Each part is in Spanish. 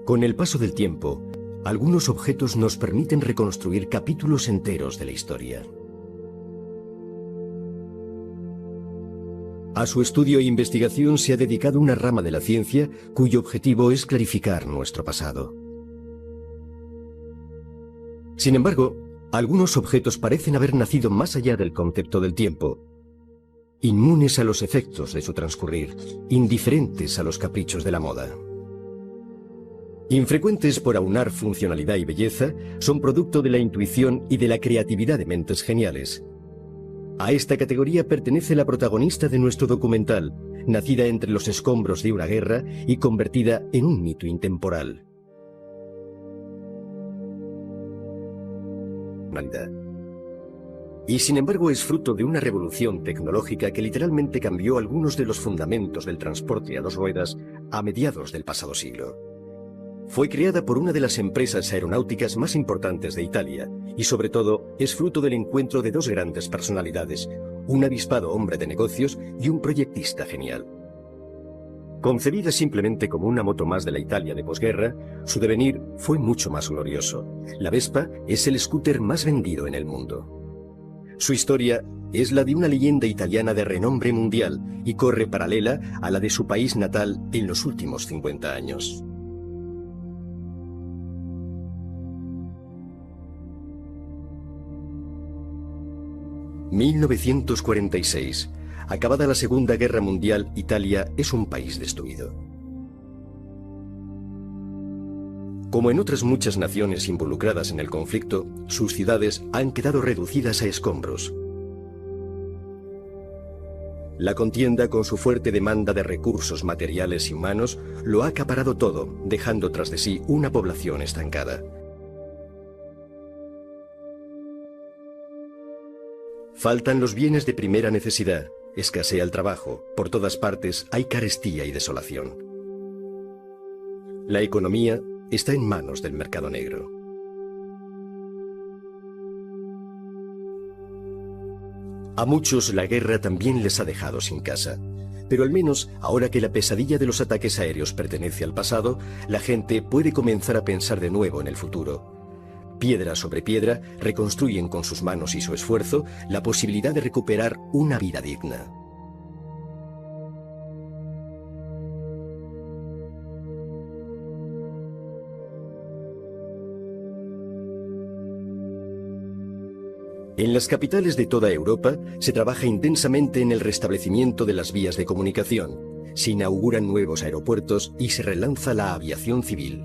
Con el paso del tiempo, algunos objetos nos permiten reconstruir capítulos enteros de la historia. A su estudio e investigación se ha dedicado una rama de la ciencia cuyo objetivo es clarificar nuestro pasado. Sin embargo, algunos objetos parecen haber nacido más allá del concepto del tiempo, inmunes a los efectos de su transcurrir, indiferentes a los caprichos de la moda. Infrecuentes por aunar funcionalidad y belleza, son producto de la intuición y de la creatividad de mentes geniales. A esta categoría pertenece la protagonista de nuestro documental, nacida entre los escombros de una guerra y convertida en un mito intemporal. Y sin embargo es fruto de una revolución tecnológica que literalmente cambió algunos de los fundamentos del transporte a dos ruedas a mediados del pasado siglo. Fue creada por una de las empresas aeronáuticas más importantes de Italia y sobre todo es fruto del encuentro de dos grandes personalidades, un avispado hombre de negocios y un proyectista genial. Concebida simplemente como una moto más de la Italia de posguerra, su devenir fue mucho más glorioso. La Vespa es el scooter más vendido en el mundo. Su historia es la de una leyenda italiana de renombre mundial y corre paralela a la de su país natal en los últimos 50 años. ...1946... Acabada la Segunda Guerra Mundial, Italia es un país destruido. Como en otras muchas naciones involucradas en el conflicto, sus ciudades han quedado reducidas a escombros. La contienda, con su fuerte demanda de recursos materiales y humanos, lo ha acaparado todo, dejando tras de sí una población estancada. Faltan los bienes de primera necesidad. Escasea el trabajo, por todas partes hay carestía y desolación. La economía está en manos del mercado negro. A muchos la guerra también les ha dejado sin casa, pero al menos ahora que la pesadilla de los ataques aéreos pertenece al pasado, la gente puede comenzar a pensar de nuevo en el futuro. Piedra sobre piedra, reconstruyen con sus manos y su esfuerzo la posibilidad de recuperar una vida digna. En las capitales de toda Europa se trabaja intensamente en el restablecimiento de las vías de comunicación, se inauguran nuevos aeropuertos y se relanza la aviación civil.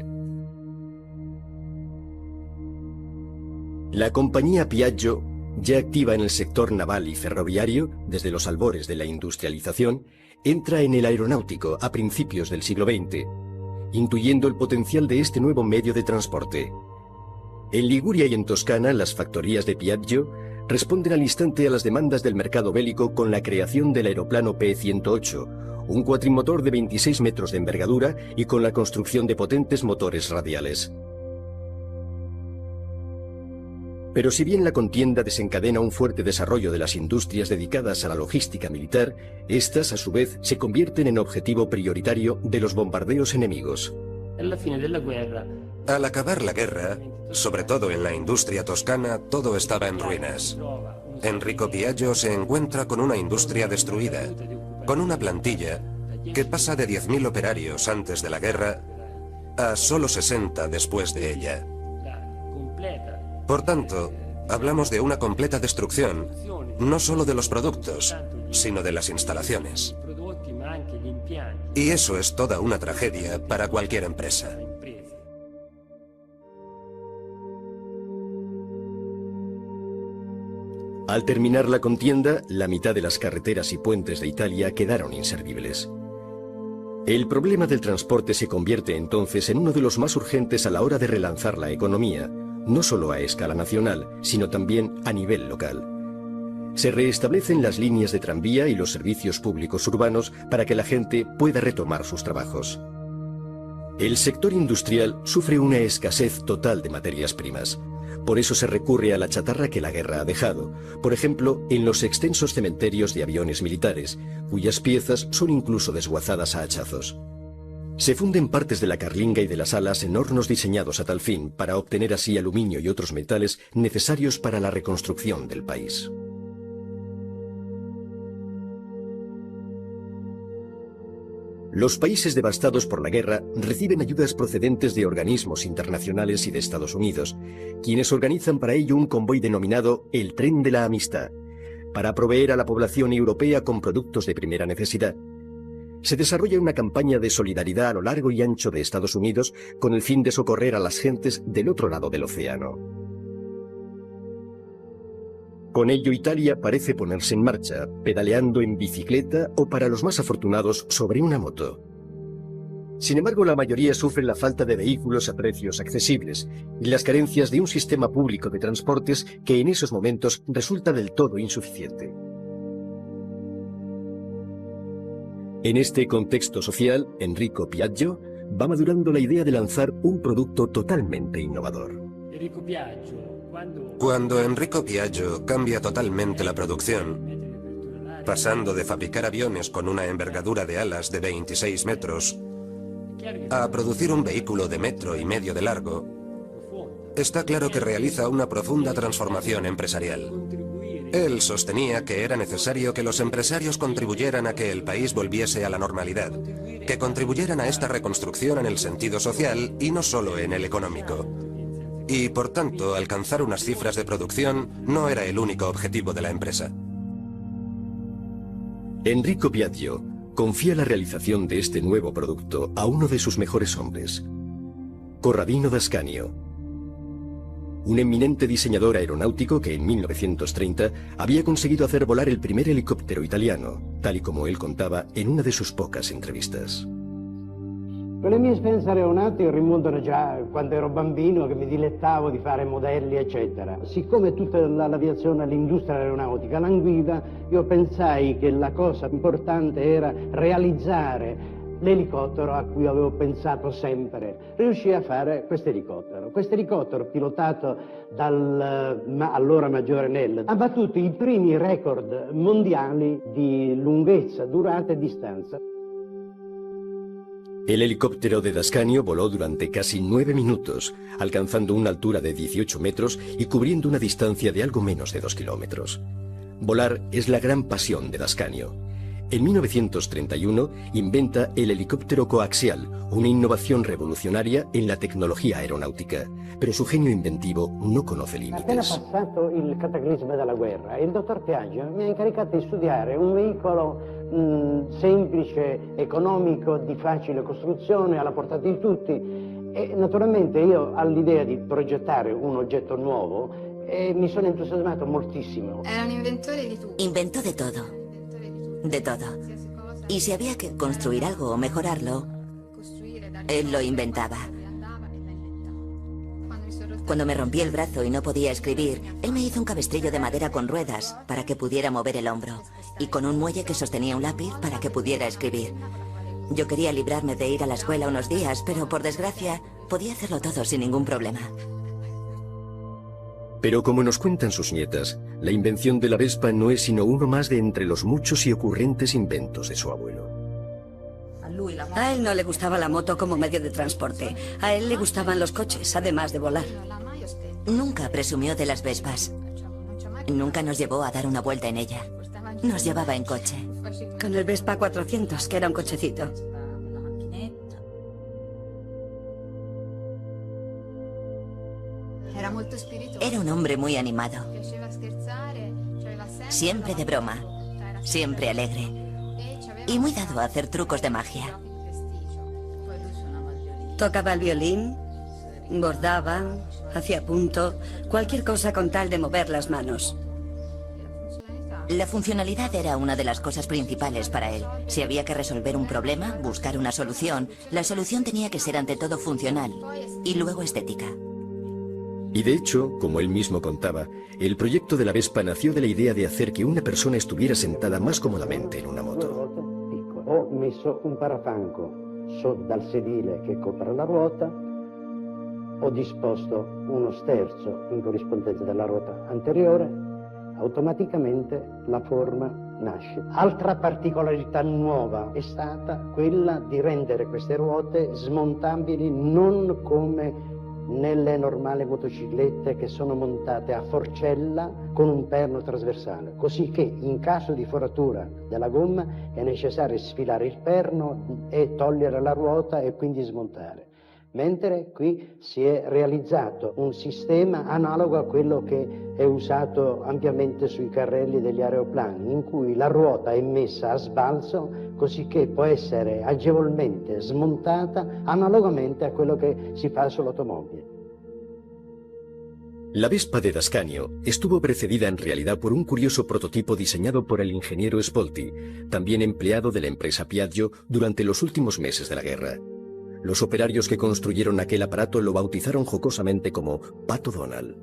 La compañía Piaggio, ya activa en el sector naval y ferroviario desde los albores de la industrialización, entra en el aeronáutico a principios del siglo XX, intuyendo el potencial de este nuevo medio de transporte. En Liguria y en Toscana, las factorías de Piaggio responden al instante a las demandas del mercado bélico con la creación del aeroplano P-108, un cuatrimotor de 26 metros de envergadura y con la construcción de potentes motores radiales. Pero si bien la contienda desencadena un fuerte desarrollo de las industrias dedicadas a la logística militar, estas, a su vez, se convierten en objetivo prioritario de los bombardeos enemigos. Al acabar la guerra, sobre todo en la industria toscana, todo estaba en ruinas. Enrico Piaggio se encuentra con una industria destruida, con una plantilla que pasa de 10.000 operarios antes de la guerra a solo 60 después de ella. Por tanto, hablamos de una completa destrucción, no solo de los productos, sino de las instalaciones. Y eso es toda una tragedia para cualquier empresa. Al terminar la contienda, la mitad de las carreteras y puentes de Italia quedaron inservibles. El problema del transporte se convierte entonces en uno de los más urgentes a la hora de relanzar la economía, no solo a escala nacional, sino también a nivel local. Se restablecen las líneas de tranvía y los servicios públicos urbanos para que la gente pueda retomar sus trabajos. El sector industrial sufre una escasez total de materias primas. Por eso se recurre a la chatarra que la guerra ha dejado, por ejemplo, en los extensos cementerios de aviones militares, cuyas piezas son incluso desguazadas a hachazos. Se funden partes de la carlinga y de las alas en hornos diseñados a tal fin, para obtener así aluminio y otros metales necesarios para la reconstrucción del país. Los países devastados por la guerra reciben ayudas procedentes de organismos internacionales y de Estados Unidos, quienes organizan para ello un convoy denominado el Tren de la Amistad, para proveer a la población europea con productos de primera necesidad. Se desarrolla una campaña de solidaridad a lo largo y ancho de Estados Unidos con el fin de socorrer a las gentes del otro lado del océano. Con ello, Italia parece ponerse en marcha, pedaleando en bicicleta o, para los más afortunados, sobre una moto. Sin embargo, la mayoría sufre la falta de vehículos a precios accesibles y las carencias de un sistema público de transportes que en esos momentos resulta del todo insuficiente. En este contexto social, Enrico Piaggio va madurando la idea de lanzar un producto totalmente innovador. Cuando Enrico Piaggio cambia totalmente la producción, pasando de fabricar aviones con una envergadura de alas de 26 metros a producir un vehículo de 1,5 metros de largo, está claro que realiza una profunda transformación empresarial. Él sostenía que era necesario que los empresarios contribuyeran a que el país volviese a la normalidad, que contribuyeran a esta reconstrucción en el sentido social y no solo en el económico. Y, por tanto, alcanzar unas cifras de producción no era el único objetivo de la empresa. Enrico Piaggio confía la realización de este nuevo producto a uno de sus mejores hombres, Corradino d'Ascanio, un eminente diseñador aeronáutico que en 1930 había conseguido hacer volar el primer helicóptero italiano, tal y como él contaba en una de sus pocas entrevistas. Le mie esperienze aeronautiche rimontano già quando ero bambino, che mi dilettavo di fare modelli, eccetera. Siccome tutta l'aviazione, l'industria aeronautica languiva, io pensai che la cosa importante era realizzare l'elicottero a cui avevo pensato sempre. Riuscii a fare questo elicottero pilotato dal allora maggiore Nell. Ha battuto i primi record mondiali di lunghezza, durata e distanza. El helicóptero de d'Ascanio voló durante casi 9 minutos, alcanzando una altura de 18 metros y cubriendo una distancia de algo menos de 2 kilómetros. Volar es la gran pasión de d'Ascanio. En 1931 inventa el helicóptero coaxial, una innovación revolucionaria en la tecnología aeronáutica, pero su genio inventivo no conoce límites. Appena passato il cataclisma della guerra, il dottor Piaggio mi ha incaricato di studiare un veicolo semplice, economico, di facile costruzione, alla portata di tutti, e naturalmente io all'idea di progettare un oggetto nuovo mi sono entusiasmato moltissimo. Era un inventore di tutto. Inventó de todo. De todo. Y si había que construir algo o mejorarlo, él lo inventaba. Cuando me rompí el brazo y no podía escribir, él me hizo un cabestrillo de madera con ruedas para que pudiera mover el hombro y con un muelle que sostenía un lápiz para que pudiera escribir. Yo quería librarme de ir a la escuela unos días, pero por desgracia podía hacerlo todo sin ningún problema. Pero como nos cuentan sus nietas, la invención de la Vespa no es sino uno más de entre los muchos y ocurrentes inventos de su abuelo. A él no le gustaba la moto como medio de transporte. A él le gustaban los coches, además de volar. Nunca presumió de las Vespas. Nunca nos llevó a dar una vuelta en ella. Nos llevaba en coche. Con el Vespa 400, que era un cochecito. Era un hombre muy animado. Siempre de broma. Siempre alegre. Y muy dado a hacer trucos de magia. Tocaba el violín, bordaba, hacía punto, cualquier cosa con tal de mover las manos. La funcionalidad era una de las cosas principales para él. Si había que resolver un problema, buscar una solución, la solución tenía que ser ante todo funcional y luego estética. Y de hecho, como él mismo contaba, el proyecto de la Vespa nació de la idea de hacer que una persona estuviera sentada más cómodamente en una moto. Ho messo un parafanco dal sedile che copre la ruota, ho disposto uno sterzo in corrispondenza della ruota anteriore, automaticamente la forma nasce. Altra particolarità nuova è stata quella di rendere queste ruote smontabili non come nelle normali motociclette che sono montate a forcella con un perno trasversale, così che in caso di foratura della gomma è necessario sfilare il perno e togliere la ruota e quindi smontare. Mentre qui si è realizzato un sistema analogo a quello che è usato ampiamente sui carrelli degli aeroplani, in cui la ruota è messa a sbalzo così che può essere agevolmente smontata analogamente a quello che si fa sull'automobile. La Vespa de Dascanio estuvo precedida en realidad por un curioso prototipo diseñado por el ingeniero Spolti, también empleado de la empresa Piaggio durante los últimos meses de la guerra. Los operarios que construyeron aquel aparato lo bautizaron jocosamente como Pato Donald.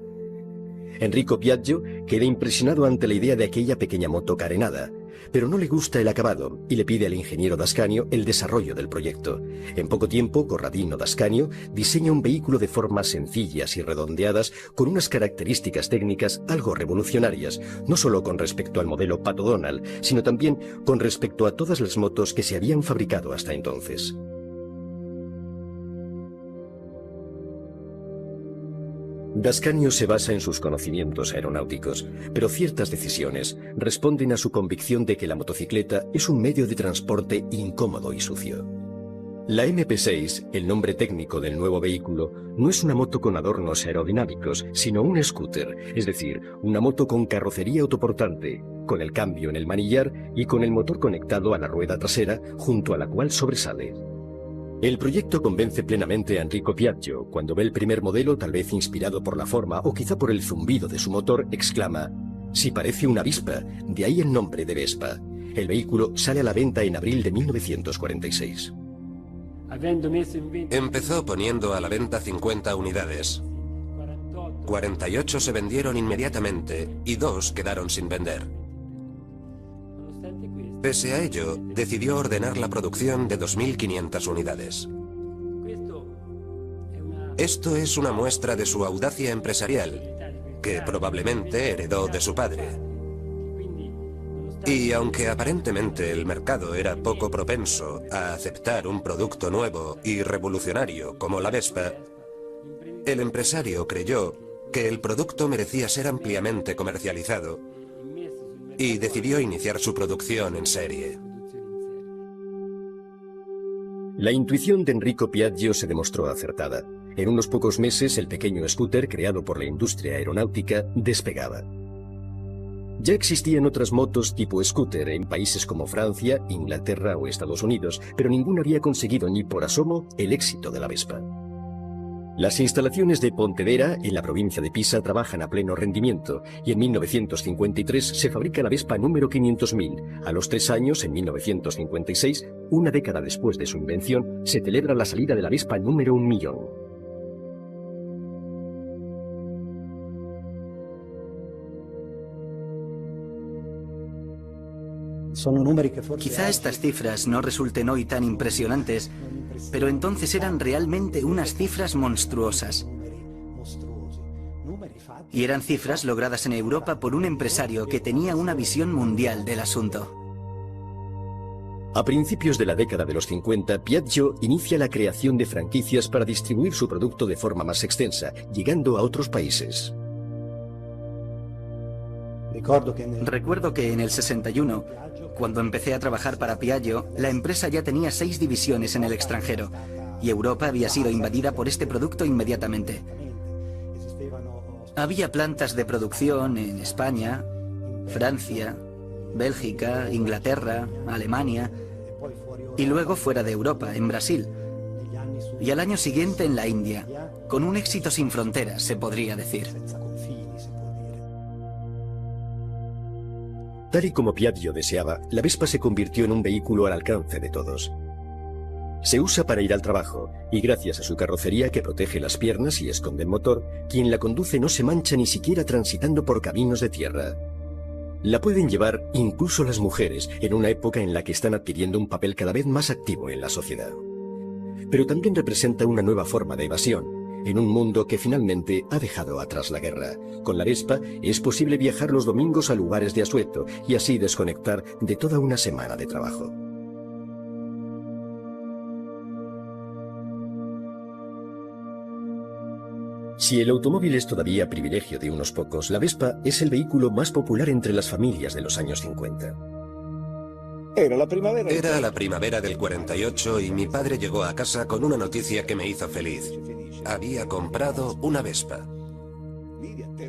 Enrico Piaggio queda impresionado ante la idea de aquella pequeña moto carenada, pero no le gusta el acabado y le pide al ingeniero Dascanio el desarrollo del proyecto. En poco tiempo, Corradino Dascanio diseña un vehículo de formas sencillas y redondeadas con unas características técnicas algo revolucionarias, no solo con respecto al modelo Pato Donald, sino también con respecto a todas las motos que se habían fabricado hasta entonces. Dascanio se basa en sus conocimientos aeronáuticos, pero ciertas decisiones responden a su convicción de que la motocicleta es un medio de transporte incómodo y sucio. La MP6, el nombre técnico del nuevo vehículo, no es una moto con adornos aerodinámicos, sino un scooter, es decir, una moto con carrocería autoportante, con el cambio en el manillar y con el motor conectado a la rueda trasera, junto a la cual sobresale. El proyecto convence plenamente a Enrico Piaggio. Cuando ve el primer modelo, tal vez inspirado por la forma o quizá por el zumbido de su motor, exclama: «Si parece una Vespa», de ahí el nombre de Vespa. El vehículo sale a la venta en abril de 1946. Empezó poniendo a la venta 50 unidades. 48 se vendieron inmediatamente y 2 quedaron sin vender. Pese a ello, decidió ordenar la producción de 2.500 unidades. Esto es una muestra de su audacia empresarial, que probablemente heredó de su padre. Y aunque aparentemente el mercado era poco propenso a aceptar un producto nuevo y revolucionario como la Vespa, el empresario creyó que el producto merecía ser ampliamente comercializado y decidió iniciar su producción en serie. La intuición de Enrico Piaggio se demostró acertada. En unos pocos meses, el pequeño scooter creado por la industria aeronáutica despegaba. Ya existían otras motos tipo scooter en países como Francia, Inglaterra o Estados Unidos, pero ninguna había conseguido ni por asomo el éxito de la Vespa. Las instalaciones de Pontedera, en la provincia de Pisa, trabajan a pleno rendimiento y en 1953 se fabrica la Vespa número 500.000. A los 3 años, en 1956, una década después de su invención, se celebra la salida de la Vespa número 1.000.000. Quizá estas cifras no resulten hoy tan impresionantes, pero entonces eran realmente unas cifras monstruosas. Y eran cifras logradas en Europa por un empresario que tenía una visión mundial del asunto. A principios de la década de los 50, Piaggio inicia la creación de franquicias para distribuir su producto de forma más extensa, llegando a otros países. Recuerdo que en el 61, cuando empecé a trabajar para Piaggio, la empresa ya tenía 6 divisiones en el extranjero y Europa había sido invadida por este producto inmediatamente. Había plantas de producción en España, Francia, Bélgica, Inglaterra, Alemania y luego fuera de Europa, en Brasil. Y al año siguiente en la India, con un éxito sin fronteras, se podría decir. Tal y como Piaggio deseaba, la Vespa se convirtió en un vehículo al alcance de todos. Se usa para ir al trabajo, y gracias a su carrocería que protege las piernas y esconde el motor, quien la conduce no se mancha ni siquiera transitando por caminos de tierra. La pueden llevar incluso las mujeres, en una época en la que están adquiriendo un papel cada vez más activo en la sociedad. Pero también representa una nueva forma de evasión. en un mundo que finalmente ha dejado atrás la guerra. Con la Vespa es posible viajar los domingos a lugares de asueto y así desconectar de toda una semana de trabajo. Si el automóvil es todavía privilegio de unos pocos, la Vespa es el vehículo más popular entre las familias de los años 50. Era la primavera del 48 y mi padre llegó a casa con una noticia que me hizo feliz. Había comprado una Vespa.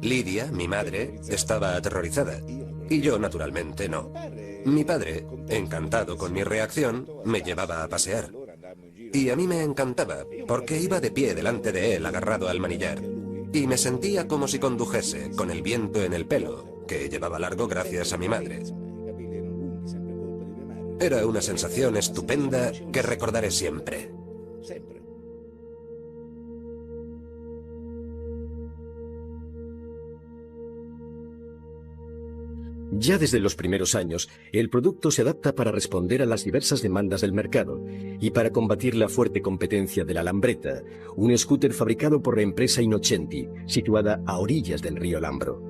Lidia, mi madre, estaba aterrorizada. Y yo, naturalmente, no. Mi padre, encantado con mi reacción, me llevaba a pasear. Y a mí me encantaba, porque iba de pie delante de él agarrado al manillar. Y me sentía como si condujese, con el viento en el pelo, que llevaba largo gracias a mi madre. Era una sensación estupenda que recordaré siempre. Ya desde los primeros años, el producto se adapta para responder a las diversas demandas del mercado y para combatir la fuerte competencia de la Lambretta, un scooter fabricado por la empresa Innocenti, situada a orillas del río Lambro.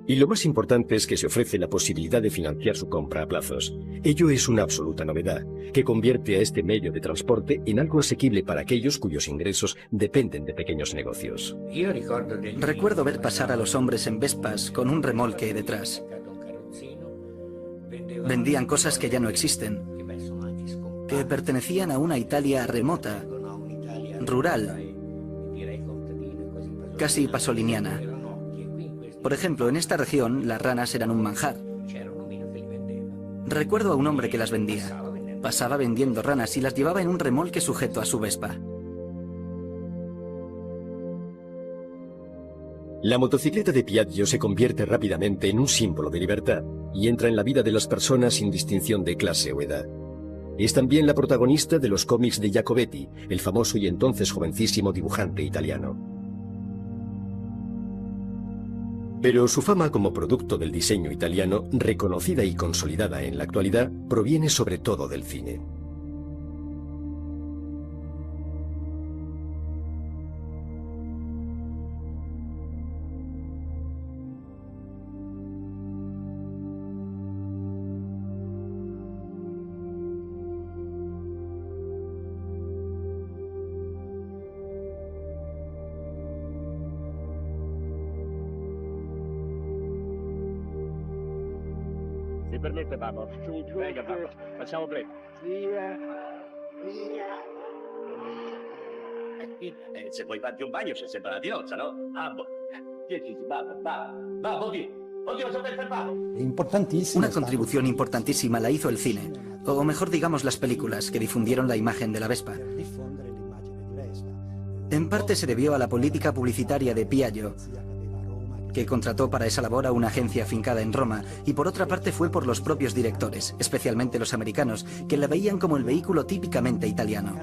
Y lo más importante es que se ofrece la posibilidad de financiar su compra a plazos. Ello es una absoluta novedad, que convierte a este medio de transporte en algo asequible para aquellos cuyos ingresos dependen de pequeños negocios. Recuerdo ver pasar a los hombres en Vespas con un remolque detrás. Vendían cosas que ya no existen, que pertenecían a una Italia remota, rural, casi pasoliniana. Por ejemplo, en esta región las ranas eran un manjar. Recuerdo a un hombre que las vendía. Pasaba vendiendo ranas y las llevaba en un remolque sujeto a su Vespa. La motocicleta de Piaggio se convierte rápidamente en un símbolo de libertad y entra en la vida de las personas sin distinción de clase o edad. Es también la protagonista de los cómics de Giacobetti, el famoso y entonces jovencísimo dibujante italiano. Pero su fama como producto del diseño italiano, reconocida y consolidada en la actualidad, proviene sobre todo del cine. Mi permette, papà? Venga, papà, facciamo play. Se vuoi farti un bagno c'è sempre la tinozza, no? Ah, boh. Tieni, va, oddio, sono fermato. Una contribución importantísima la hizo el cine, o mejor digamos las películas que difundieron la imagen de la Vespa. En parte se debió a la política publicitaria de Piaggio, que contrató para esa labor a una agencia afincada en Roma, y por otra parte fue por los propios directores, especialmente los americanos, que la veían como el vehículo típicamente italiano.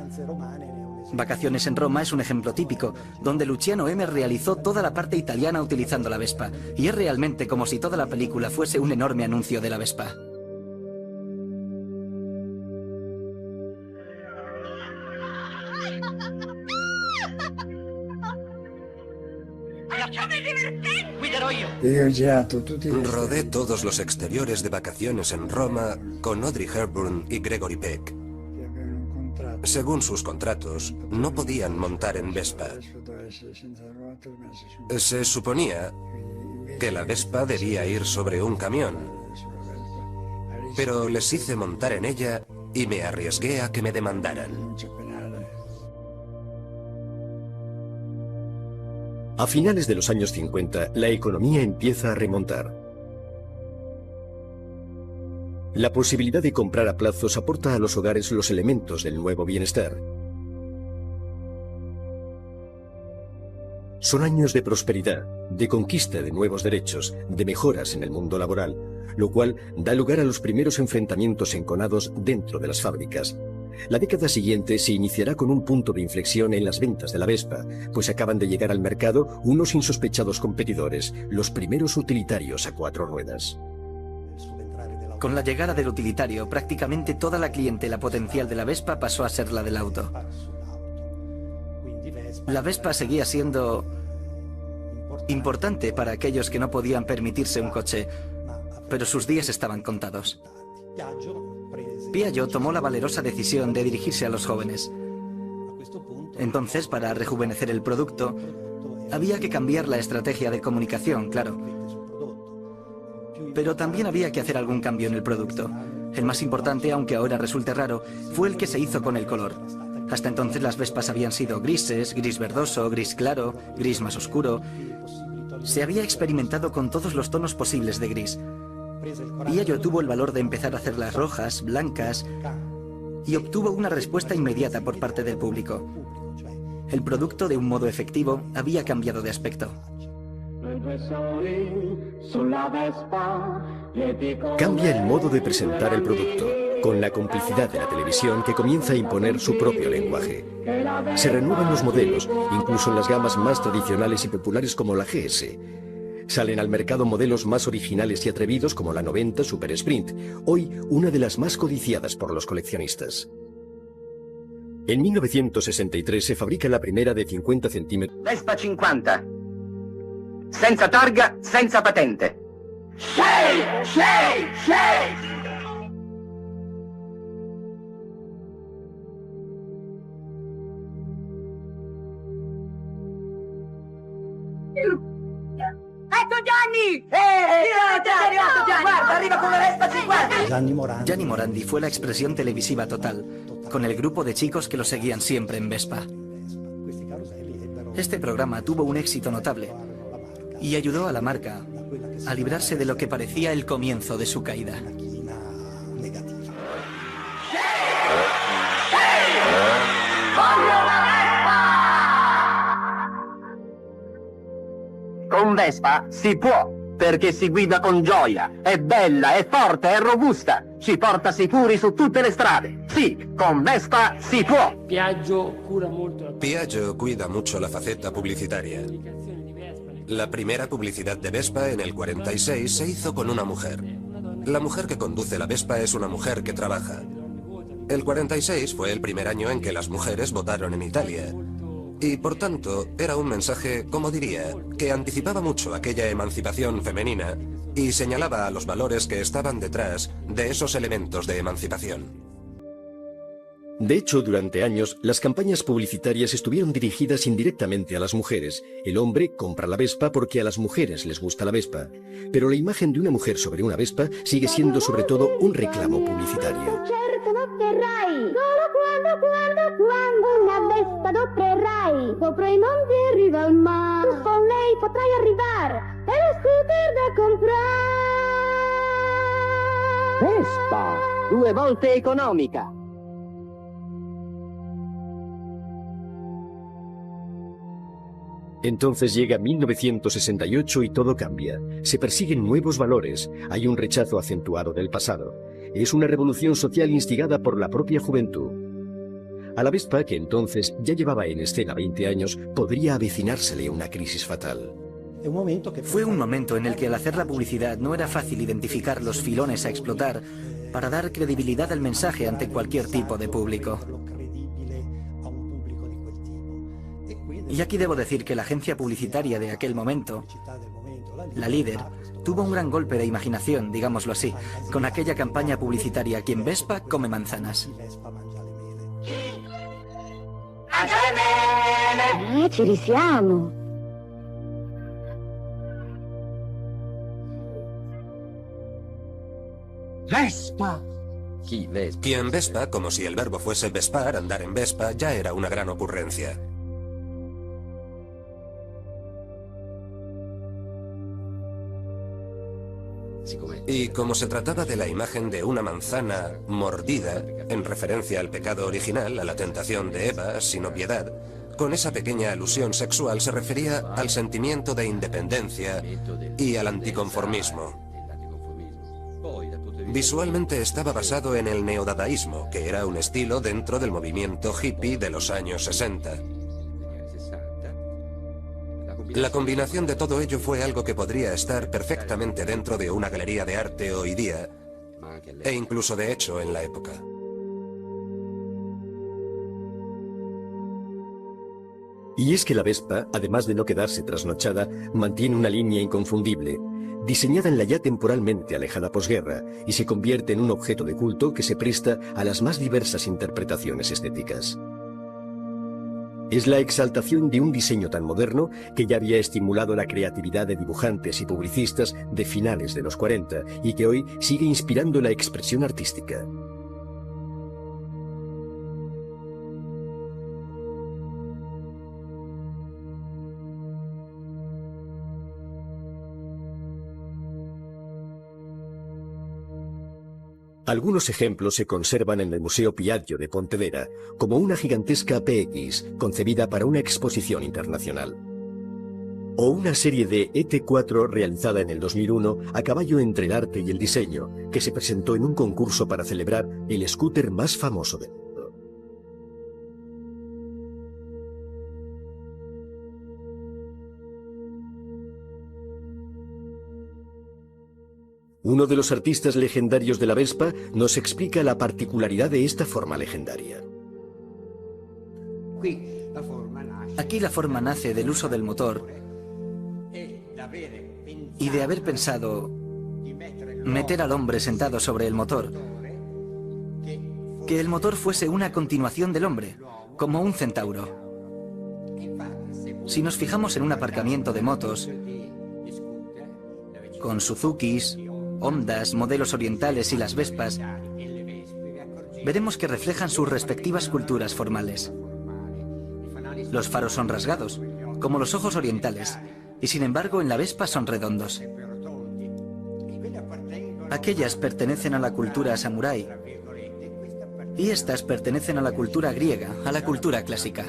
Vacaciones en Roma es un ejemplo típico, donde Luciano M. realizó toda la parte italiana utilizando la Vespa, y es realmente como si toda la película fuese un enorme anuncio de la Vespa. Rodé todos los exteriores de vacaciones en Roma con Audrey Hepburn y Gregory Peck. Según sus contratos, no podían montar en Vespa. Se suponía que la Vespa debía ir sobre un camión, pero les hice montar en ella y me arriesgué a que me demandaran. A finales de los años 50, la economía empieza a remontar. La posibilidad de comprar a plazos aporta a los hogares los elementos del nuevo bienestar. Son años de prosperidad, de conquista de nuevos derechos, de mejoras en el mundo laboral, lo cual da lugar a los primeros enfrentamientos enconados dentro de las fábricas. La década siguiente se iniciará con un punto de inflexión en las ventas de la Vespa, pues acaban de llegar al mercado unos insospechados competidores, los primeros utilitarios a 4 ruedas. Con la llegada del utilitario, prácticamente toda la clientela potencial de la Vespa pasó a ser la del auto. La Vespa seguía siendo importante para aquellos que no podían permitirse un coche, pero sus días estaban contados. Piaggio tomó la valerosa decisión de dirigirse a los jóvenes. Entonces, para rejuvenecer el producto, había que cambiar la estrategia de comunicación, claro. Pero también había que hacer algún cambio en el producto. El más importante, aunque ahora resulte raro, fue el que se hizo con el color. Hasta entonces las Vespas habían sido grises, gris verdoso, gris claro, gris más oscuro. Se había experimentado con todos los tonos posibles de gris. Piaggio tuvo el valor de empezar a hacerlas rojas, blancas, y obtuvo una respuesta inmediata por parte del público. El producto, de un modo efectivo, había cambiado de aspecto. Cambia el modo de presentar el producto, con la complicidad de la televisión que comienza a imponer su propio lenguaje. Se renuevan los modelos, incluso en las gamas más tradicionales y populares como la GS. Salen al mercado modelos más originales y atrevidos como la 90 Super Sprint, hoy una de las más codiciadas por los coleccionistas. En 1963 se fabrica la primera de 50 centímetros. Vespa 50. Senza targa, senza patente. Ecco Gianni! Arrivato Gianni! Guarda, arriva con la Vespa 50! Gianni Morandi fue la expresión televisiva total, con el grupo de chicos que lo seguían siempre en Vespa. Este programa tuvo un éxito notable y ayudó a la marca a librarse de lo que parecía el comienzo de su caída. Con Vespa si può, perché si guida con gioia. È bella, è forte, è robusta. Ci porta sicuri su tutte le strade. Sì, con Vespa si può. Piaggio cuida mucho la faceta publicitaria. La primera publicidad de Vespa en el 46 se hizo con una mujer. La mujer que conduce la Vespa es una mujer que trabaja. El 46 fue el primer año en que las mujeres votaron en Italia. Y por tanto, era un mensaje, como diría, que anticipaba mucho aquella emancipación femenina y señalaba a los valores que estaban detrás de esos elementos de emancipación. De hecho, durante años, las campañas publicitarias estuvieron dirigidas indirectamente a las mujeres. El hombre compra la Vespa porque a las mujeres les gusta la Vespa. Pero la imagen de una mujer sobre una Vespa sigue siendo sobre todo un reclamo publicitario. Quando una Vespa adoprerai, sopra i monti e riva al mar, con lei potrai arrivare, e lo scooter da comprare. Vespa, 2 volte economica. Entonces llega 1968 y todo cambia. Se persiguen nuevos valores, hay un rechazo acentuado del pasado. Es una revolución social instigada por la propia juventud. A la Vespa, que entonces ya llevaba en escena 20 años, podría avecinársele una crisis fatal. Fue un momento en el que al hacer la publicidad no era fácil identificar los filones a explotar para dar credibilidad al mensaje ante cualquier tipo de público. Y aquí debo decir que la agencia publicitaria de aquel momento, la líder, tuvo un gran golpe de imaginación, digámoslo así, con aquella campaña publicitaria "Quien Vespa come manzanas". Ci risiamo. Vespa! Quien Vespa, como si el verbo fuese vespar, andar en Vespa, ya era una gran ocurrencia. Y como se trataba de la imagen de una manzana mordida, en referencia al pecado original, a la tentación de Eva, sin obviedad, con esa pequeña alusión sexual se refería al sentimiento de independencia y al anticonformismo. Visualmente estaba basado en el neodadaísmo, que era un estilo dentro del movimiento hippie de los años 60. La combinación de todo ello fue algo que podría estar perfectamente dentro de una galería de arte hoy día, e incluso de hecho en la época. Y es que la Vespa, además de no quedarse trasnochada, mantiene una línea inconfundible, diseñada en la ya temporalmente alejada posguerra, y se convierte en un objeto de culto que se presta a las más diversas interpretaciones estéticas. Es la exaltación de un diseño tan moderno que ya había estimulado la creatividad de dibujantes y publicistas de finales de los 40 y que hoy sigue inspirando la expresión artística. Algunos ejemplos se conservan en el Museo Piaggio de Pontedera, como una gigantesca PX concebida para una exposición internacional. O una serie de ET4 realizada en el 2001 a caballo entre el arte y el diseño, que se presentó en un concurso para celebrar el scooter más famoso del mundo. Uno de los artistas legendarios de la Vespa nos explica la particularidad de esta forma legendaria. Aquí la forma nace del uso del motor y de haber pensado meter al hombre sentado sobre el motor. Que el motor fuese una continuación del hombre, como un centauro. Si nos fijamos en un aparcamiento de motos, con Suzukis, Hondas, modelos orientales y las Vespas, veremos que reflejan sus respectivas culturas formales. Los faros son rasgados, como los ojos orientales, y sin embargo en la Vespa son redondos. Aquellas pertenecen a la cultura samurái, y estas pertenecen a la cultura griega, a la cultura clásica.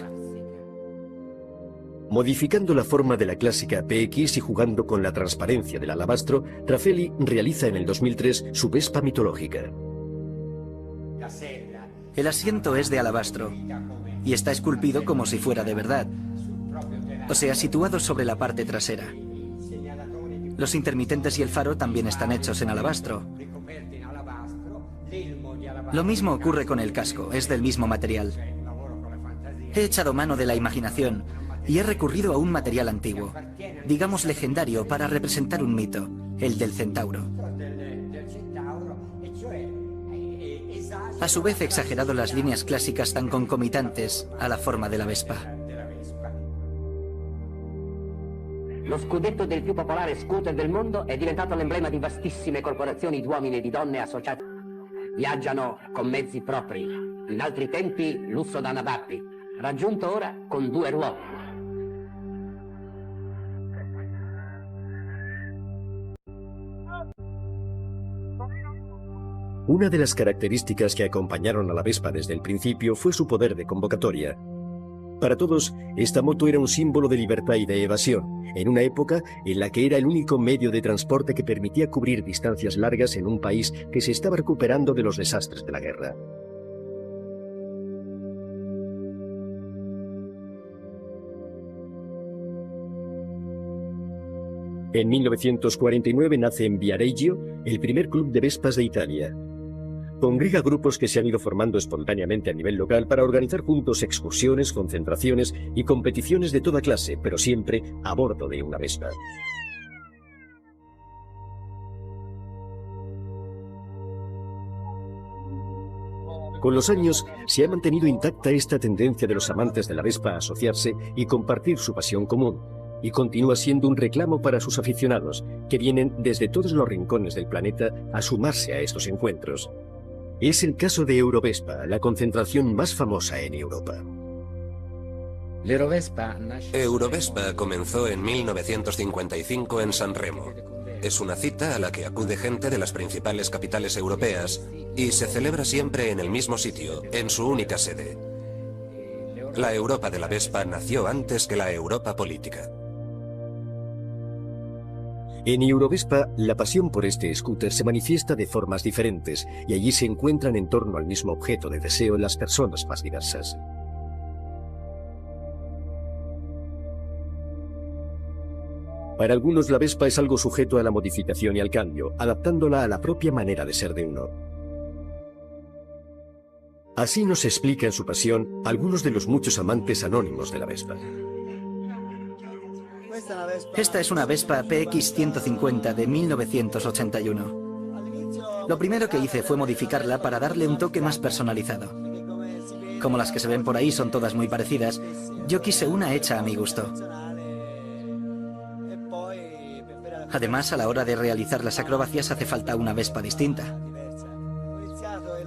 Modificando la forma de la clásica PX y jugando con la transparencia del alabastro, Raffaelli realiza en el 2003 su Vespa mitológica. El asiento es de alabastro y está esculpido como si fuera de verdad, o sea, situado sobre la parte trasera. Los intermitentes y el faro también están hechos en alabastro. Lo mismo ocurre con el casco, es del mismo material. He echado mano de la imaginación y he recurrido a un material antiguo, digamos legendario, para representar un mito, el del centauro. A su vez he exagerado las líneas clásicas tan concomitantes a la forma de la Vespa. Lo scudetto del più popolare scooter del mondo è diventato l'emblema di vastissime corporazioni di uomini e di donne associate. Viaggiano con mezzi propri, in altri tempi lusso da nabappi, raggiunto ora con 2 ruote. Una de las características que acompañaron a la Vespa desde el principio fue su poder de convocatoria. Para todos, esta moto era un símbolo de libertad y de evasión, en una época en la que era el único medio de transporte que permitía cubrir distancias largas en un país que se estaba recuperando de los desastres de la guerra. En 1949 nace en Viareggio el primer club de Vespas de Italia. Congrega grupos que se han ido formando espontáneamente a nivel local para organizar juntos excursiones, concentraciones y competiciones de toda clase, pero siempre a bordo de una Vespa. Con los años se ha mantenido intacta esta tendencia de los amantes de la Vespa a asociarse y compartir su pasión común, y continúa siendo un reclamo para sus aficionados, que vienen desde todos los rincones del planeta a sumarse a estos encuentros. Es el caso de Eurovespa, la concentración más famosa en Europa. Eurovespa comenzó en 1955 en San Remo. Es una cita a la que acude gente de las principales capitales europeas y se celebra siempre en el mismo sitio, en su única sede. La Europa de la Vespa nació antes que la Europa política. En Eurovespa, la pasión por este scooter se manifiesta de formas diferentes y allí se encuentran en torno al mismo objeto de deseo las personas más diversas. Para algunos la Vespa es algo sujeto a la modificación y al cambio, adaptándola a la propia manera de ser de uno. Así nos explican su pasión algunos de los muchos amantes anónimos de la Vespa. Esta es una Vespa PX 150 de 1981. Lo primero que hice fue modificarla para darle un toque más personalizado. Como las que se ven por ahí son todas muy parecidas, yo quise una hecha a mi gusto. Además, a la hora de realizar las acrobacias hace falta una Vespa distinta.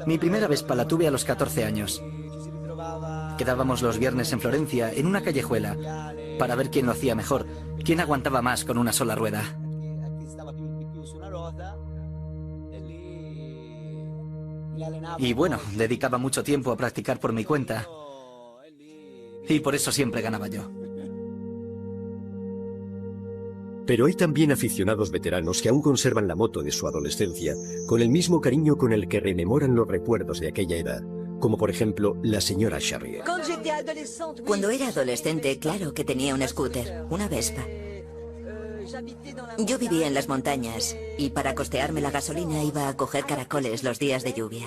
Mi primera Vespa la tuve a los 14 años. Quedábamos los viernes en Florencia, en una callejuela, para ver quién lo hacía mejor, quién aguantaba más con una sola rueda. Y bueno, dedicaba mucho tiempo a practicar por mi cuenta. Y por eso siempre ganaba yo. Pero hay también aficionados veteranos que aún conservan la moto de su adolescencia con el mismo cariño con el que rememoran los recuerdos de aquella edad, como por ejemplo la señora Charrier. Cuando era adolescente, claro que tenía un scooter, una Vespa. Yo vivía en las montañas y para costearme la gasolina iba a coger caracoles los días de lluvia.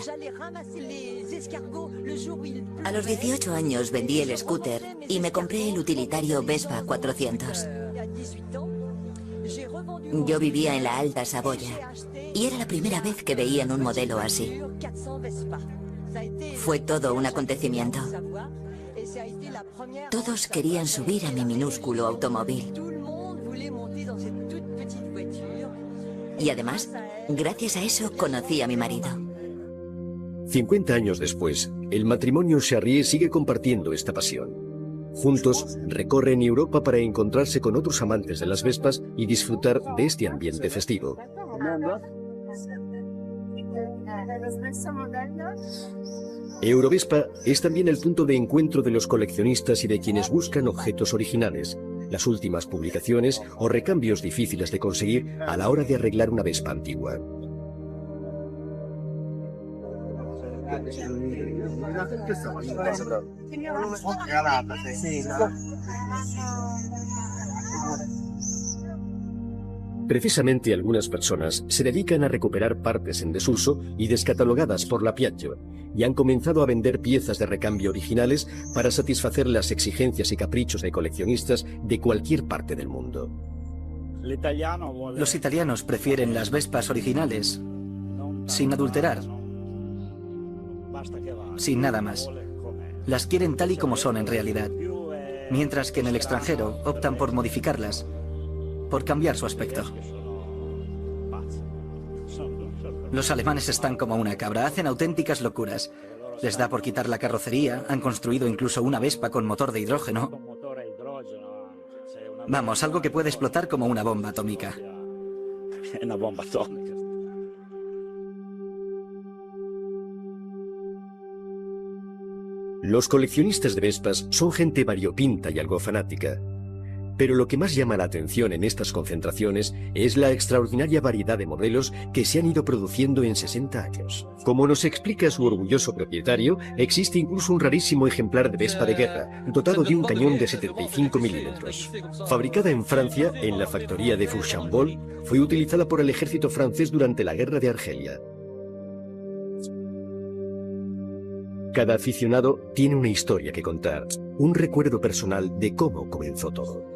A los 18 años vendí el scooter y me compré el utilitario Vespa 400. Yo vivía en la Alta Saboya y era la primera vez que veían un modelo así. Fue todo un acontecimiento. Todos querían subir a mi minúsculo automóvil. Y además, gracias a eso conocí a mi marido. 50 años después, el matrimonio Charrier sigue compartiendo esta pasión. Juntos recorren Europa para encontrarse con otros amantes de las Vespas y disfrutar de este ambiente festivo. Eurovespa es también el punto de encuentro de los coleccionistas y de quienes buscan objetos originales, las últimas publicaciones o recambios difíciles de conseguir a la hora de arreglar una Vespa antigua. Precisamente algunas personas se dedican a recuperar partes en desuso y descatalogadas por la Piaggio y han comenzado a vender piezas de recambio originales para satisfacer las exigencias y caprichos de coleccionistas de cualquier parte del mundo. Los italianos prefieren las Vespas originales, sin adulterar, sin nada más. Las quieren tal y como son en realidad, mientras que en el extranjero optan por modificarlas, por cambiar su aspecto. Los alemanes están como una cabra, hacen auténticas locuras. Les da por quitar la carrocería, han construido incluso una Vespa con motor de hidrógeno. Vamos, algo que puede explotar como una bomba atómica. Los coleccionistas de Vespas son gente variopinta y algo fanática. Pero lo que más llama la atención en estas concentraciones es la extraordinaria variedad de modelos que se han ido produciendo en 60 años. Como nos explica su orgulloso propietario, existe incluso un rarísimo ejemplar de Vespa de guerra, dotado de un cañón de 75 milímetros. Fabricada en Francia, en la factoría de Fourchambault, fue utilizada por el ejército francés durante la guerra de Argelia. Cada aficionado tiene una historia que contar, un recuerdo personal de cómo comenzó todo.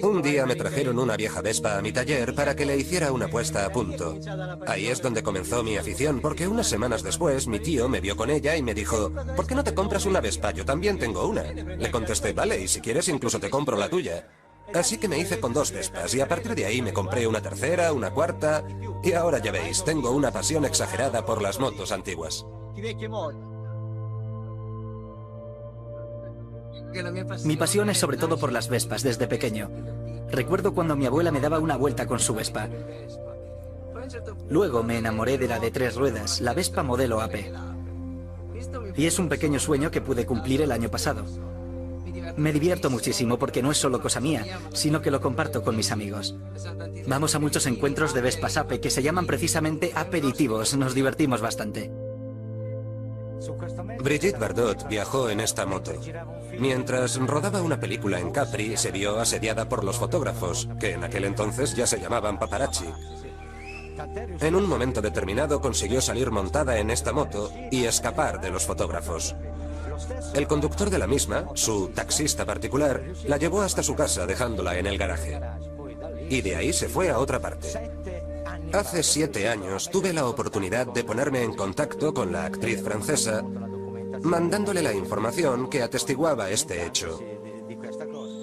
Un día me trajeron una vieja Vespa a mi taller para que le hiciera una puesta a punto. Ahí es donde comenzó mi afición, porque unas semanas después mi tío me vio con ella y me dijo: ¿por qué no te compras una Vespa? Yo también tengo una. Le contesté: vale, y si quieres incluso te compro la tuya. Así que me hice con 2 Vespas y a partir de ahí me compré una tercera, una cuarta y ahora ya veis, tengo una pasión exagerada por las motos antiguas. Mi pasión es sobre todo por las Vespas desde pequeño. Recuerdo cuando mi abuela me daba una vuelta con su Vespa. Luego me enamoré de la de 3 ruedas, la Vespa modelo AP. Y es un pequeño sueño que pude cumplir el año pasado. Me divierto muchísimo porque no es solo cosa mía, sino que lo comparto con mis amigos. Vamos a muchos encuentros de Vespas AP que se llaman precisamente aperitivos. Nos divertimos bastante. Brigitte Bardot viajó en esta moto. Mientras rodaba una película en Capri, se vio asediada por los fotógrafos, que en aquel entonces ya se llamaban paparazzi. En un momento determinado consiguió salir montada en esta moto y escapar de los fotógrafos. El conductor de la misma, su taxista particular, la llevó hasta su casa dejándola en el garaje. Y de ahí se fue a otra parte. Hace 7 años tuve la oportunidad de ponerme en contacto con la actriz francesa, mandándole la información que atestiguaba este hecho.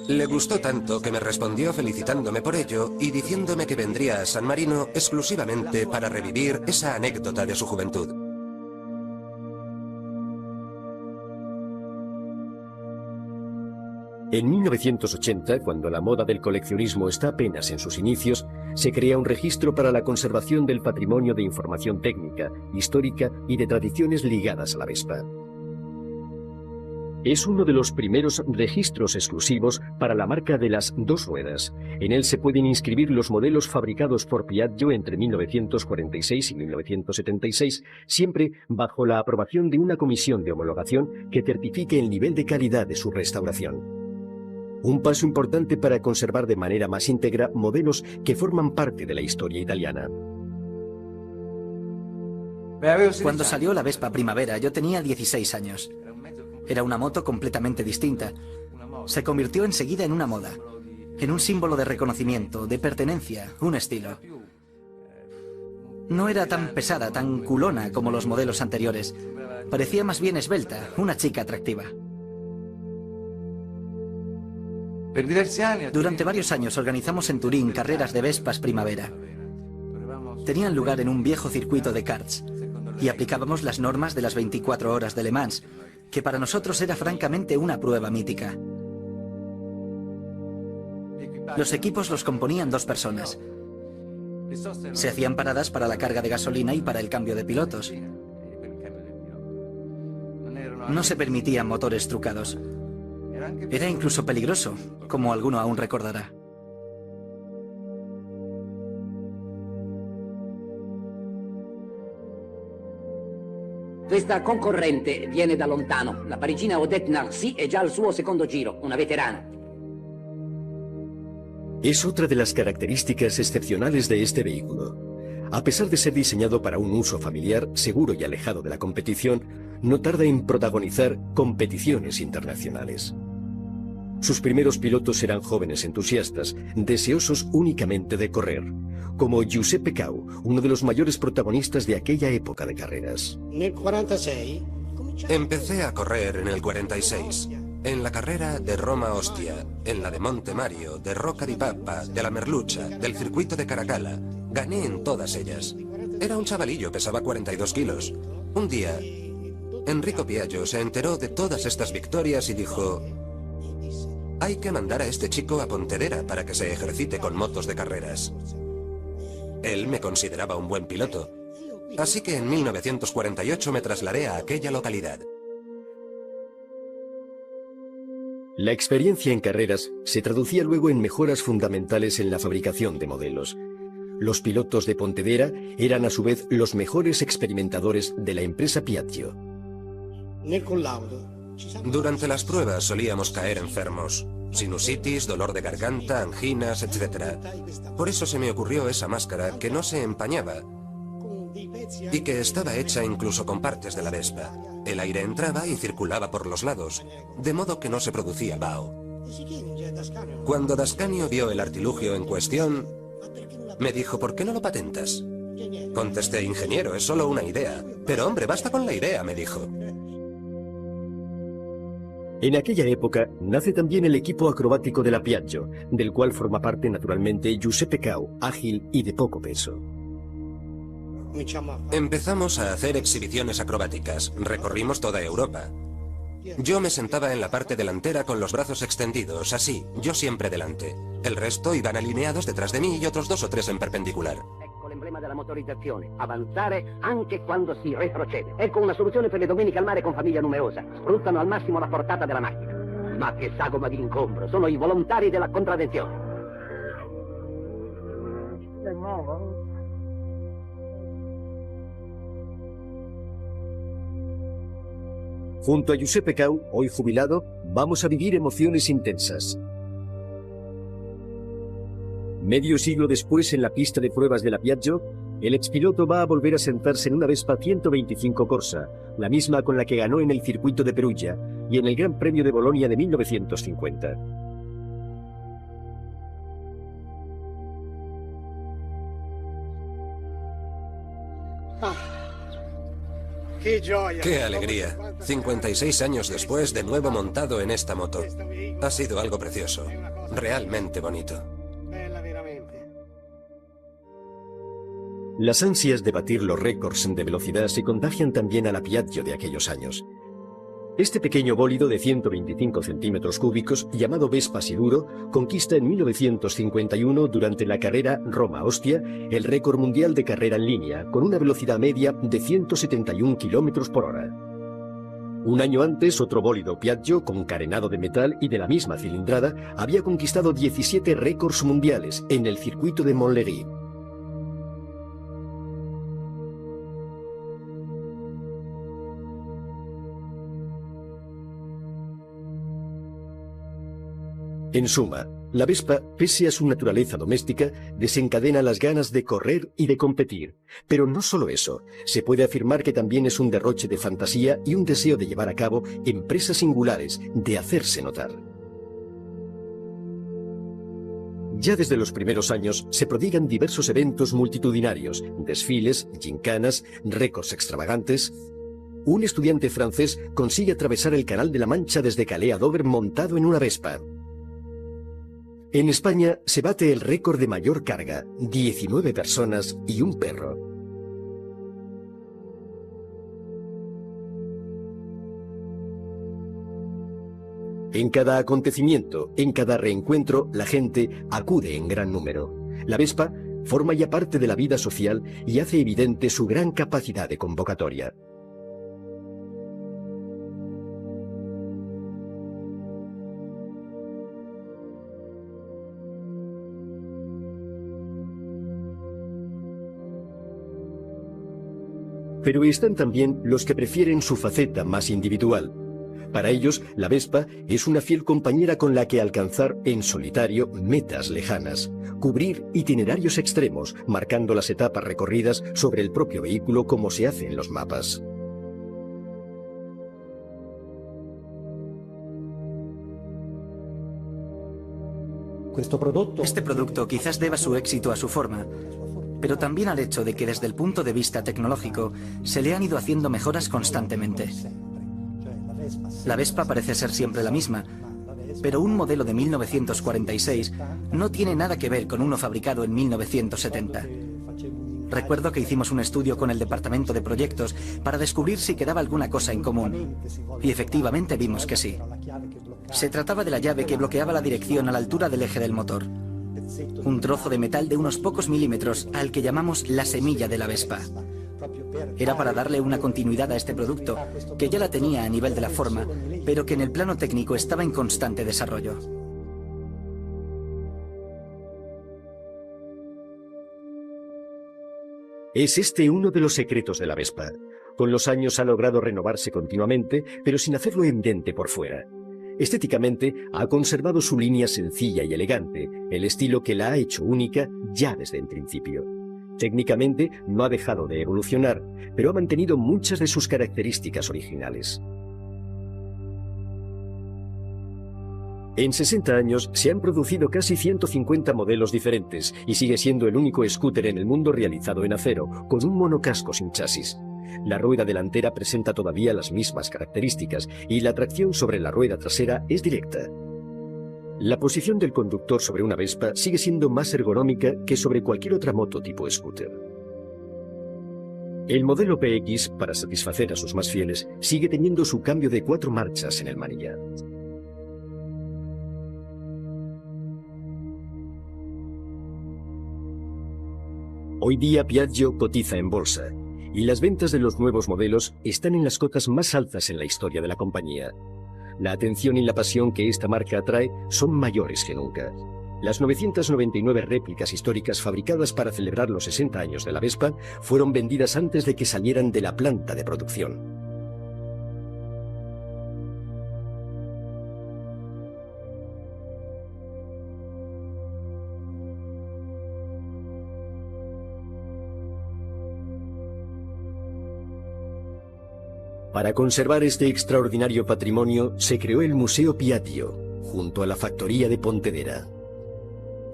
Le gustó tanto que me respondió felicitándome por ello y diciéndome que vendría a San Marino exclusivamente para revivir esa anécdota de su juventud. En 1980, cuando la moda del coleccionismo está apenas en sus inicios, se crea un registro para la conservación del patrimonio de información técnica, histórica y de tradiciones ligadas a la Vespa. Es uno de los primeros registros exclusivos para la marca de las 2 ruedas. En él se pueden inscribir los modelos fabricados por Piaggio entre 1946 y 1976, siempre bajo la aprobación de una comisión de homologación que certifique el nivel de calidad de su restauración. Un paso importante para conservar de manera más íntegra modelos que forman parte de la historia italiana. Cuando salió la Vespa Primavera, yo tenía 16 años. Era una moto completamente distinta. Se convirtió enseguida en una moda, en un símbolo de reconocimiento, de pertenencia, un estilo. No era tan pesada, tan culona como los modelos anteriores. Parecía más bien esbelta, una chica atractiva. Durante varios años organizamos en Turín carreras de Vespas Primavera. Tenían lugar en un viejo circuito de karts y aplicábamos las normas de las 24 horas de Le Mans, que para nosotros era francamente una prueba mítica. Los equipos los componían 2 personas. Se hacían paradas para la carga de gasolina y para el cambio de pilotos. No se permitían motores trucados. Era incluso peligroso, como alguno aún recordará. Questa concorrente viene da lontano. La parigina Odette Narcy è già al suo secondo giro, una veterana. Es otra de las características excepcionales de este vehículo. A pesar de ser diseñado para un uso familiar, seguro y alejado de la competición, no tarda en protagonizar competiciones internacionales. Sus primeros pilotos eran jóvenes entusiastas, deseosos únicamente de correr, como Giuseppe Cau, uno de los mayores protagonistas de aquella época de carreras. Empecé a correr en el 46, en la carrera de Roma-Ostia, en la de Monte Mario, de Rocca di Papa, de la Merluccia, del circuito de Caracalla. Gané en todas ellas. Era un chavalillo, pesaba 42 kilos. Un día, Enrico Piaggio se enteró de todas estas victorias y dijo: hay que mandar a este chico a Pontedera para que se ejercite con motos de carreras. Él me consideraba un buen piloto, así que en 1948 me trasladé a aquella localidad. La experiencia en carreras se traducía luego en mejoras fundamentales en la fabricación de modelos. Los pilotos de Pontedera eran a su vez los mejores experimentadores de la empresa Piaggio. Durante las pruebas solíamos caer enfermos. Sinusitis, dolor de garganta, anginas, etc. Por eso se me ocurrió esa máscara que no se empañaba y que estaba hecha incluso con partes de la Vespa. El aire entraba y circulaba por los lados, de modo que no se producía vaho. Cuando Dascanio vio el artilugio en cuestión, me dijo: ¿por qué no lo patentas? Contesté: ingeniero, es solo una idea. Pero hombre, basta con la idea, me dijo. En aquella época nace también el equipo acrobático de la Piaggio, del cual forma parte naturalmente Giuseppe Cau, ágil y de poco peso. Empezamos a hacer exhibiciones acrobáticas, recorrimos toda Europa. Yo me sentaba en la parte delantera con los brazos extendidos, así, yo siempre delante. El resto iban alineados detrás de mí y otros 2 o 3 en perpendicular. Ecco l'emblema della motorizzazione, avanzare anche quando si retrocede. Ecco una soluzione per le domeniche al mare con famiglia numerosa. Sfruttano al massimo la portata della macchina. Ma che sagoma di incontro, sono i volontari della contravvenzione. Junto a Giuseppe Cau, hoy jubilado, vamos a vivir emociones intensas. Medio siglo después, en la pista de pruebas de la Piaggio, el expiloto va a volver a sentarse en una Vespa 125 Corsa, la misma con la que ganó en el circuito de Perugia y en el Gran Premio de Bolonia de 1950. ¡Qué alegría! 56 años después, de nuevo montado en esta moto. Ha sido algo precioso, realmente bonito. Las ansias de batir los récords de velocidad se contagian también a la Piaggio de aquellos años. Este pequeño bólido de 125 centímetros cúbicos, llamado Vespa Siluro, conquista en 1951, durante la carrera Roma-Ostia, el récord mundial de carrera en línea, con una velocidad media de 171 kilómetros por hora. Un año antes, otro bólido Piaggio, con carenado de metal y de la misma cilindrada, había conquistado 17 récords mundiales en el circuito de Montlhéry. En suma, la Vespa, pese a su naturaleza doméstica, desencadena las ganas de correr y de competir. Pero no solo eso, se puede afirmar que también es un derroche de fantasía y un deseo de llevar a cabo empresas singulares, de hacerse notar. Ya desde los primeros años se prodigan diversos eventos multitudinarios, desfiles, gincanas, récords extravagantes. Un estudiante francés consigue atravesar el Canal de la Mancha desde Calais a Dover montado en una Vespa. En España se bate el récord de mayor carga, 19 personas y un perro. En cada acontecimiento, en cada reencuentro, la gente acude en gran número. La Vespa forma ya parte de la vida social y hace evidente su gran capacidad de convocatoria. Pero están también los que prefieren su faceta más individual. Para ellos, la Vespa es una fiel compañera con la que alcanzar en solitario metas lejanas, cubrir itinerarios extremos, marcando las etapas recorridas sobre el propio vehículo como se hace en los mapas. Este producto quizás deba su éxito a su forma, pero también al hecho de que desde el punto de vista tecnológico se le han ido haciendo mejoras constantemente. La Vespa parece ser siempre la misma, pero un modelo de 1946 no tiene nada que ver con uno fabricado en 1970. Recuerdo que hicimos un estudio con el departamento de proyectos para descubrir si quedaba alguna cosa en común, y efectivamente vimos que sí. Se trataba de la llave que bloqueaba la dirección a la altura del eje del motor. Un trozo de metal de unos pocos milímetros al que llamamos la semilla de la Vespa. Era para darle una continuidad a este producto, que ya la tenía a nivel de la forma, pero que en el plano técnico estaba en constante desarrollo. Es este uno de los secretos de la Vespa. Con los años ha logrado renovarse continuamente, pero sin hacerlo evidente por fuera. Estéticamente ha conservado su línea sencilla y elegante, el estilo que la ha hecho única ya desde el principio. Técnicamente no ha dejado de evolucionar, pero ha mantenido muchas de sus características originales. En 60 años se han producido casi 150 modelos diferentes y sigue siendo el único scooter en el mundo realizado en acero, con un monocasco sin chasis. La rueda delantera presenta todavía las mismas características y la tracción sobre la rueda trasera es directa. La posición del conductor sobre una Vespa sigue siendo más ergonómica que sobre cualquier otra moto tipo scooter. El modelo PX, para satisfacer a sus más fieles, sigue teniendo su cambio de 4 marchas en el manillar. Hoy día Piaggio cotiza en bolsa, y las ventas de los nuevos modelos están en las cotas más altas en la historia de la compañía. La atención y la pasión que esta marca atrae son mayores que nunca. Las 999 réplicas históricas fabricadas para celebrar los 60 años de la Vespa fueron vendidas antes de que salieran de la planta de producción. Para conservar este extraordinario patrimonio se creó el Museo Piaggio, junto a la factoría de Pontedera.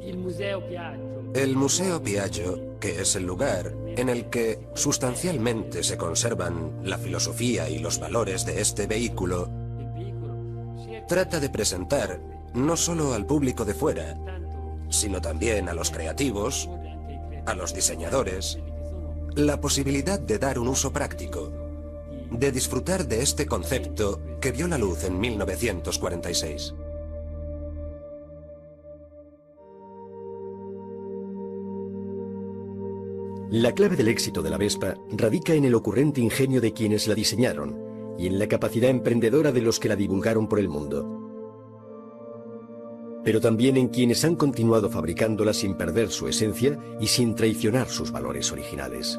El Museo Piaggio, que es el lugar en el que sustancialmente se conservan la filosofía y los valores de este vehículo, trata de presentar no solo al público de fuera, sino también a los creativos, a los diseñadores, la posibilidad de dar un uso práctico, de disfrutar de este concepto que vio la luz en 1946. La clave del éxito de la Vespa radica en el ocurrente ingenio de quienes la diseñaron y en la capacidad emprendedora de los que la divulgaron por el mundo. Pero también en quienes han continuado fabricándola sin perder su esencia y sin traicionar sus valores originales.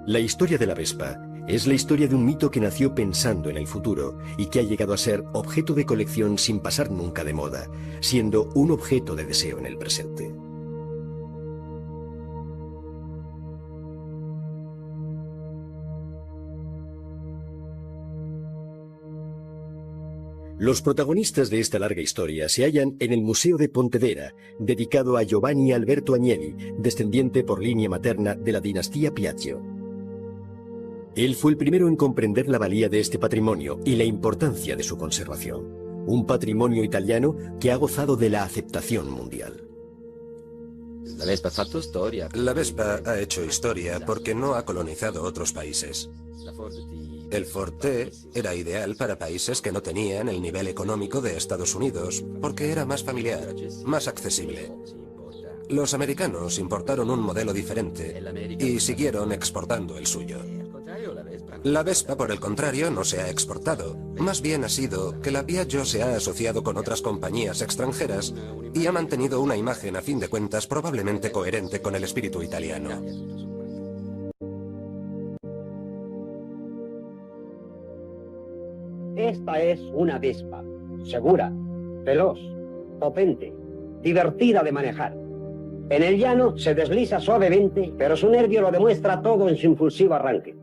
La historia de la Vespa es la historia de un mito que nació pensando en el futuro y que ha llegado a ser objeto de colección sin pasar nunca de moda, siendo un objeto de deseo en el presente. Los protagonistas de esta larga historia se hallan en el Museo de Pontedera, dedicado a Giovanni Alberto Agnelli, descendiente por línea materna de la dinastía Piaggio. Él fue el primero en comprender la valía de este patrimonio y la importancia de su conservación. Un patrimonio italiano que ha gozado de la aceptación mundial. La Vespa ha hecho historia porque no ha colonizado otros países. El Forte era ideal para países que no tenían el nivel económico de Estados Unidos, porque era más familiar, más accesible. Los americanos importaron un modelo diferente y siguieron exportando el suyo. La Vespa, por el contrario, no se ha exportado. Más bien ha sido que la Piaggio se ha asociado con otras compañías extranjeras y ha mantenido una imagen, a fin de cuentas, probablemente coherente con el espíritu italiano. Esta es una Vespa, segura, veloz, potente, divertida de manejar. En el llano se desliza suavemente, pero su nervio lo demuestra todo en su impulsivo arranque.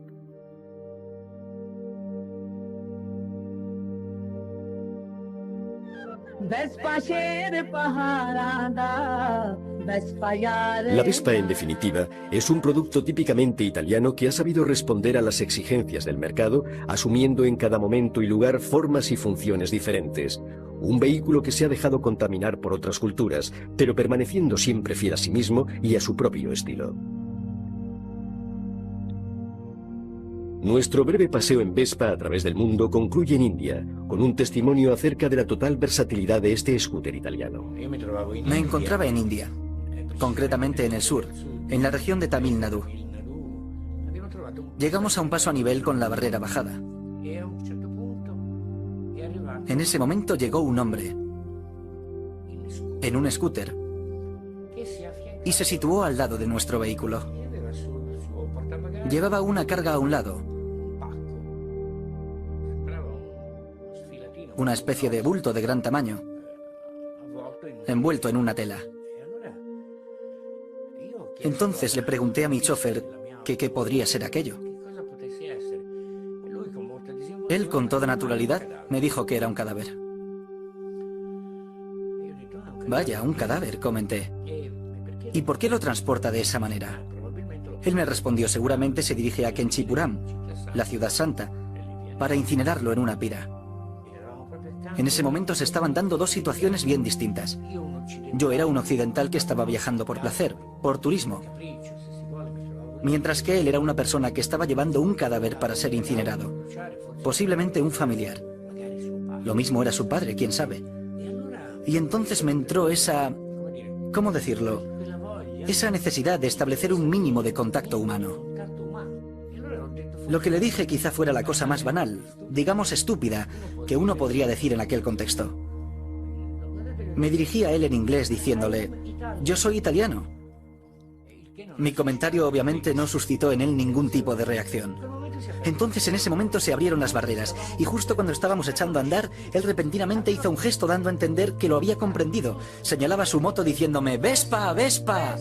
La Vespa, en definitiva, es un producto típicamente italiano que ha sabido responder a las exigencias del mercado, asumiendo en cada momento y lugar formas y funciones diferentes. Un vehículo que se ha dejado contaminar por otras culturas, pero permaneciendo siempre fiel a sí mismo y a su propio estilo. Nuestro breve paseo en Vespa a través del mundo concluye en India, con un testimonio acerca de la total versatilidad de este scooter italiano. Me encontraba en India, concretamente en el sur, en la región de Tamil Nadu. Llegamos a un paso a nivel con la barrera bajada. En ese momento llegó un hombre, en un scooter, y se situó al lado de nuestro vehículo. Llevaba una carga a un lado, una especie de bulto de gran tamaño, envuelto en una tela. Entonces le pregunté a mi chofer que qué podría ser aquello. Él, con toda naturalidad, me dijo que era un cadáver. Vaya, un cadáver, comenté. ¿Y por qué lo transporta de esa manera? Él me respondió, seguramente se dirige a Kenchipuram, la ciudad santa, para incinerarlo en una pira. En ese momento se estaban dando dos situaciones bien distintas. Yo era un occidental que estaba viajando por placer, por turismo, mientras que él era una persona que estaba llevando un cadáver para ser incinerado, posiblemente un familiar. Lo mismo era su padre, quién sabe. Y entonces me entró esa... ¿cómo decirlo? Esa necesidad de establecer un mínimo de contacto humano. Lo que le dije quizá fuera la cosa más banal, digamos estúpida, que uno podría decir en aquel contexto. Me dirigí a él en inglés diciéndole, yo soy italiano. Mi comentario obviamente no suscitó en él ningún tipo de reacción. Entonces en ese momento se abrieron las barreras y justo cuando estábamos echando a andar, él repentinamente hizo un gesto dando a entender que lo había comprendido. Señalaba su moto diciéndome, ¡Vespa, Vespa!